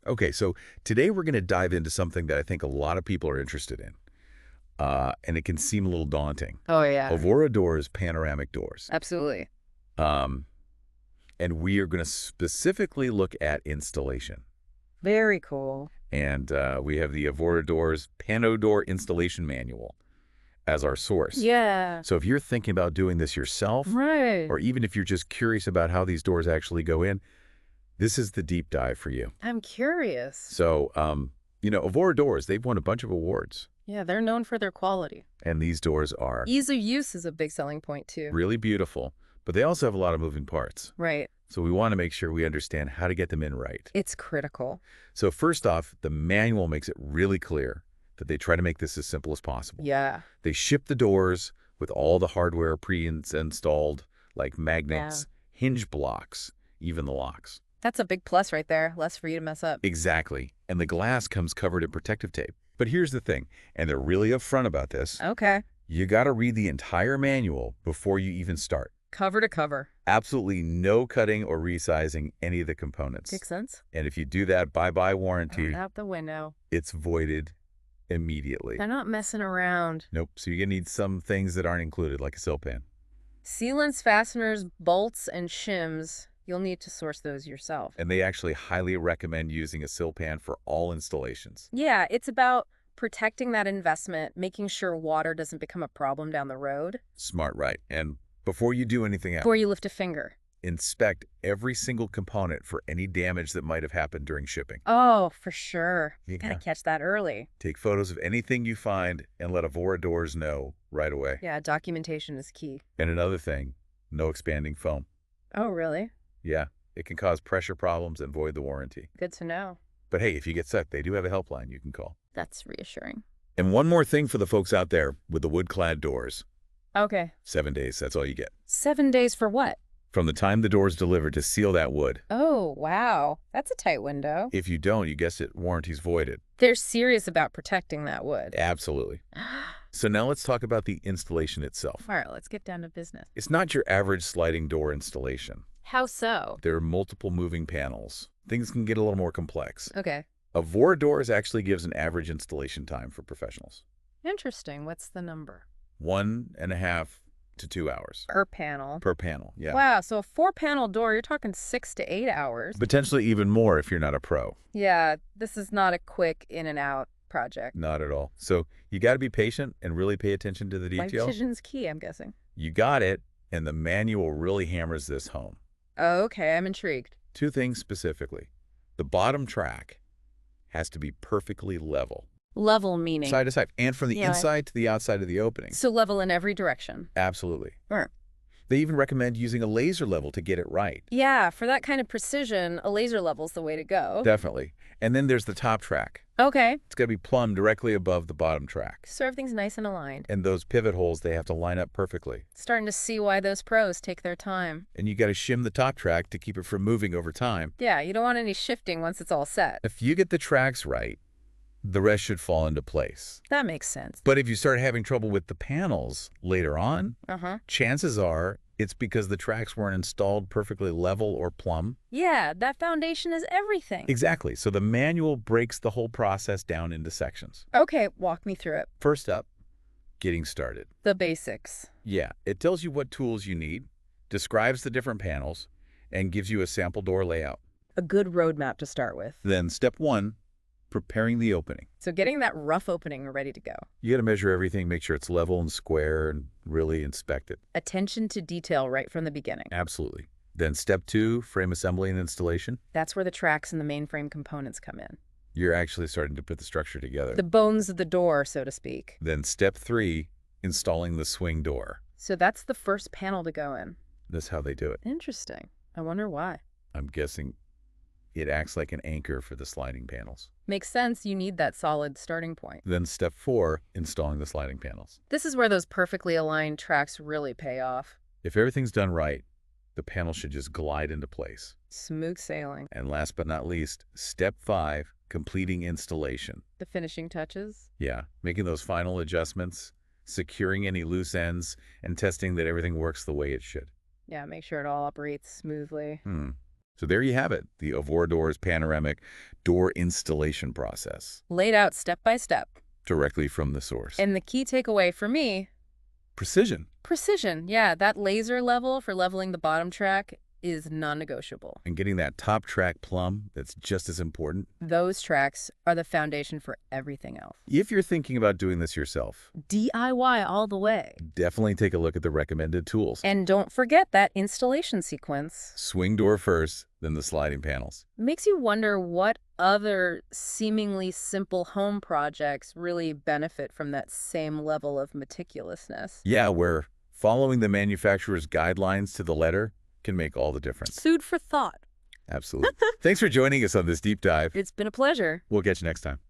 Okay, so today we're going to dive into something that I think a lot of people are interested in, and it can seem a little daunting. Oh, yeah, Avora doors, panoramic doors. absolutely. Um, and we are going to specifically look at installation. Very cool. And we have the Avora doors Pano door installation manual as our source. Yeah, So if you're thinking about doing this yourself, right. or even if you're just curious about how these doors actually go in, this is the deep dive for you. I'm curious. So, Avora doors, they've won a bunch of awards. Yeah, they're known for their quality. And these doors are Ease of use is a big selling point, too. really beautiful, but they also have a lot of moving parts. Right. So we want to make sure we understand how to get them in right. It's critical. So first off, the manual makes it really clear that they try to make this as simple as possible. Yeah. They ship the doors with all the hardware pre-installed, like Yeah. magnets, hinge blocks, even the locks. That's a big plus right there. Less for you to mess up. Exactly. And the glass comes covered in protective tape. But here's the thing, and they're really upfront about this. Okay. You got to read the entire manual before you even start. Cover to cover. Absolutely no cutting or resizing any of the components. Makes sense. And if you do that, bye-bye warranty, Out the window. it's voided immediately. They're not messing around. Nope. So you're going to need some things that aren't included, like a sill pan. Sealants, fasteners, bolts, and shims. You'll need to source those yourself. And they actually highly recommend using a sill pan for all installations. Yeah, it's about protecting that investment, making sure water doesn't become a problem down the road. Smart, right? And before you do anything else, Before you lift a finger. inspect every single component for any damage that might have happened during shipping. Oh, for sure. Yeah. Gotta catch that early. Take photos of anything you find and let Avora doors know right away. Yeah, documentation is key. And another thing, no expanding foam. Oh, really? Yeah, it can cause pressure problems and void the warranty. Good to know. But hey, if you get stuck, they do have a helpline you can call. That's reassuring. And one more thing for the folks out there with the wood-clad doors. Okay. 7 days, that's all you get. 7 days for what? From the time the door's delivered to seal that wood. Oh, wow. That's a tight window. If you don't, you guessed it, warranty's voided. They're serious about protecting that wood. Absolutely. So now let's talk about the installation itself. All right, let's get down to business. It's not your average sliding door installation. How so? There are multiple moving panels. Things can get a little more complex. Okay. Avora doors actually gives an average installation time for professionals. Interesting. What's the number? 1.5 to 2 hours Per panel. per panel. Yeah. Wow, so a 4-panel door, you're talking 6 to 8 hours. Potentially even more if you're not a pro. Yeah, this is not a quick in and out project. Not at all. So you got to be patient and really pay attention to the detail. Precision's key, I'm guessing. You got it, and the manual really hammers this home. Oh, okay, I'm intrigued. 2 things specifically. The bottom track has to be perfectly level, Level meaning. side to side, and from the Yeah. inside to the outside of the opening. So level in every direction. Absolutely. Right. They even recommend using a laser level to get it right. Yeah, for that kind of precision, a laser level's the way to go. Definitely. And then there's the top track. Okay, It's got to be plumbed directly above the bottom track. so everything's nice and aligned. And those pivot holes, they have to line up perfectly. Starting to see why those pros take their time. And you got to shim the top track to keep it from moving over time. Yeah, you don't want any shifting once it's all set. If you get the tracks right, the rest should fall into place. That makes sense. But if you start having trouble with the panels later on, chances are it's because the tracks weren't installed perfectly level or plumb. Yeah, that foundation is everything. Exactly. So the manual breaks the whole process down into sections. Okay, walk me through it. First up, getting started. The basics. Yeah, it tells you what tools you need, describes the different panels, and gives you a sample door layout. A good roadmap to start with. Then step 1, preparing the opening. So getting that rough opening ready to go. You got to measure everything, make sure it's level and square, and really inspect it. Attention to detail right from the beginning. Absolutely. Then step 2, frame assembly and installation. That's where the tracks and the mainframe components come in. You're actually starting to put the structure together. The bones of the door, so to speak. Then step 3, installing the swing door. So that's the first panel to go in. That's how they do it. Interesting. I wonder why. I'm guessing it acts like an anchor for the sliding panels. Makes sense. You need that solid starting point. Then step 4, installing the sliding panels. This is where those perfectly aligned tracks really pay off. If everything's done right, the panel should just glide into place. Smooth sailing. And last but not least, step 5, completing installation. The finishing touches. Yeah, making those final adjustments, securing any loose ends, and testing that everything works the way it should. Yeah, make sure it all operates smoothly. So there you have it, the Avora Doors Panoramic door installation process, Laid out step by step. directly from the source. And the key takeaway for me, Precision. precision. Yeah, that laser level for leveling the bottom track is non-negotiable. And getting that top track plumb, that's just as important. Those tracks are the foundation for everything else. If you're thinking about doing this yourself, DIY all the way. definitely take a look at the recommended tools. And don't forget that installation sequence. Swing door first, then the sliding panels. Makes you wonder what other seemingly simple home projects really benefit from that same level of meticulousness. Yeah, where following the manufacturer's guidelines to the letter can make all the difference. Food for thought. Absolutely. Thanks for joining us on this deep dive. It's been a pleasure. We'll catch you next time.